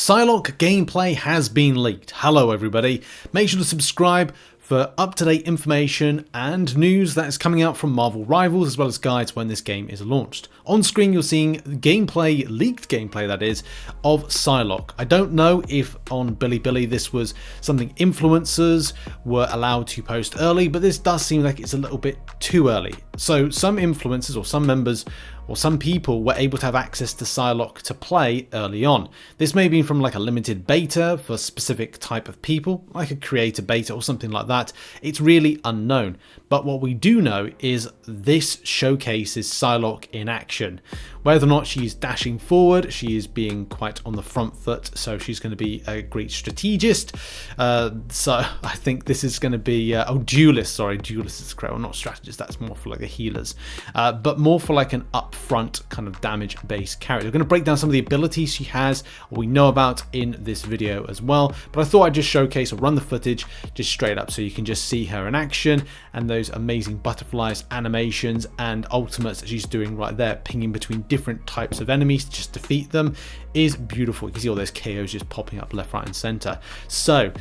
Psylocke gameplay has been leaked. Hello everybody, make sure to subscribe for up-to-date information and news that is coming out from Marvel Rivals, as well as guides when this game is launched. On screen you're seeing gameplay, leaked gameplay that is, of Psylocke. I don't know if on Bilibili this was something influencers were allowed to post early, but this does seem like it's a little bit too early. So some influencers or some members or some people were able to have access to Psylocke to play early on. This may be from like a limited beta for a specific type of people, like a creator beta or something like that. It's really unknown. But what we do know is this showcases Psylocke in action. Whether or not she's dashing forward, she is being quite on the front foot, so she's going to be a great strategist. So I think this is going to be, Duelist, sorry, Duelist is correct, well, not strategist, that's more for like the healers. But more for like an upfront kind of damage-based character. We're going to break down some of the abilities she has, or we know about in this video as well. But I thought I'd just showcase or run the footage just straight up so you can just see her in action and those amazing butterflies, animations, and ultimates that she's doing right there, pinging between different types of enemies to just defeat them, is beautiful. You can see all those KOs just popping up left, right, and center. So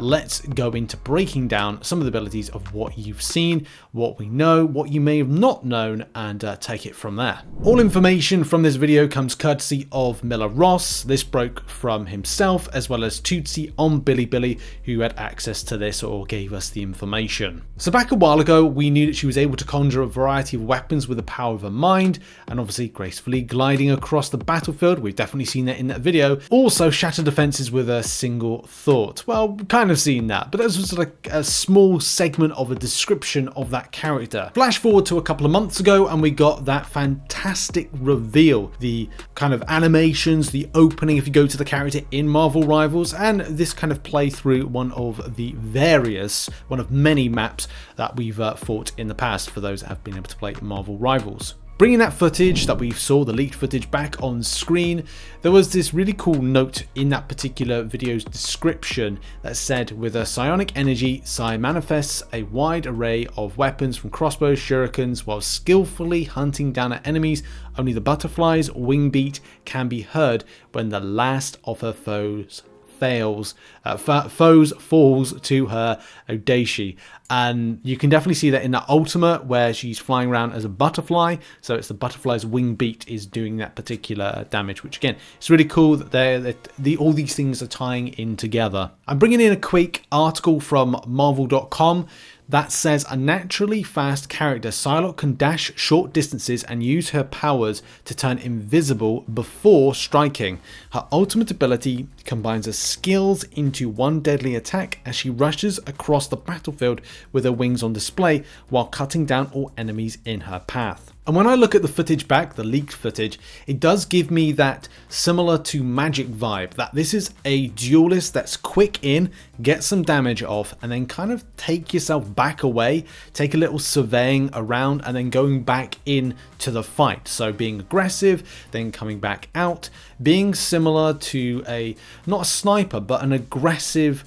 let's go into breaking down some of the abilities of what you've seen, what we know, what you may have not known, and take it from there. All information from this video comes courtesy of Miller Ross. This broke from himself, as well as Tootsie on Bilibili, who had access to this or gave us the information. So back a while ago, we knew that she was able to conjure a variety of weapons with the power of her mind, and obviously gracefully gliding across the battlefield. We've definitely seen that in that video. Also shatter defenses with a single thought. Well, we've kind of seen that, but this was like a small segment of a description of that character. Flash forward to a couple of months ago and we got that fantastic reveal, the kind of animations, the opening if you go to the character in Marvel Rivals, and this kind of playthrough one of the various, one of many maps that we've fought in the past for those that have been able to play Marvel Rivals. Bringing that footage that we saw, the leaked footage, back on screen, there was this really cool note in that particular video's description that said, with a psionic energy, Psy manifests a wide array of weapons from crossbows, shurikens, while skillfully hunting down at enemies. Only the butterfly's wing beat can be heard when the last of her foes falls to her Odashi. And you can definitely see that in that ultimate where she's flying around as a butterfly, so it's the butterfly's wing beat is doing that particular damage, which again, it's really cool that all these things are tying in together. I'm bringing in a quick article from Marvel.com that says, a naturally fast character, Psylocke can dash short distances and use her powers to turn invisible before striking. Her ultimate ability combines her skills into one deadly attack as she rushes across the battlefield with her wings on display while cutting down all enemies in her path. And when I look at the footage back, the leaked footage, it does give me that similar to Magik vibe, that this is a duelist that's quick in, get some damage off, and then kind of take yourself back away, take a little surveying around, and then going back in to the fight. So being aggressive, then coming back out, being similar to not a sniper, but an aggressive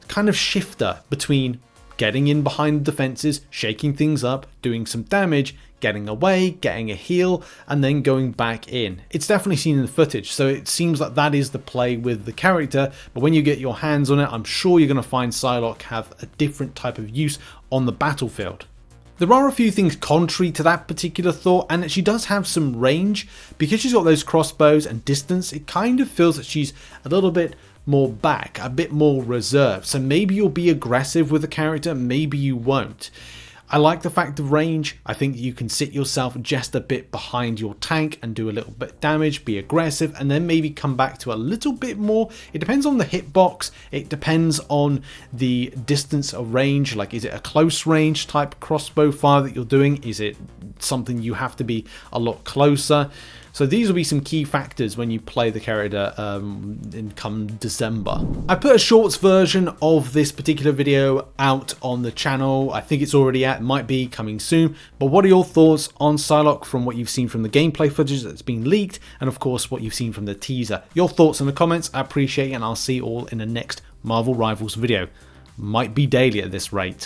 kind of shifter between getting in behind the defenses, shaking things up, doing some damage, getting away, getting a heal, and then going back in. It's definitely seen in the footage, so it seems like that is the play with the character, but when you get your hands on it, I'm sure you're going to find Psylocke have a different type of use on the battlefield. There are a few things contrary to that particular thought, and she does have some range. Because she's got those crossbows and distance, it kind of feels that she's a little bit more back, a bit more reserved. So maybe you'll be aggressive with the character, maybe you won't. I like the fact of range. I think you can sit yourself just a bit behind your tank and do a little bit of damage, be aggressive, and then maybe come back to a little bit more. It depends on the hitbox. It depends on the distance of range. Like, is it a close range type crossbow fire that you're doing? Is it something you have to be a lot closer? So these will be some key factors when you play the character in come December. I put a shorts version of this particular video out on the channel. I think it's already out, it might be coming soon. But what are your thoughts on Psylocke from what you've seen from the gameplay footage that's been leaked, and of course what you've seen from the teaser? Your thoughts in the comments, I appreciate it, and I'll see you all in the next Marvel Rivals video. Might be daily at this rate.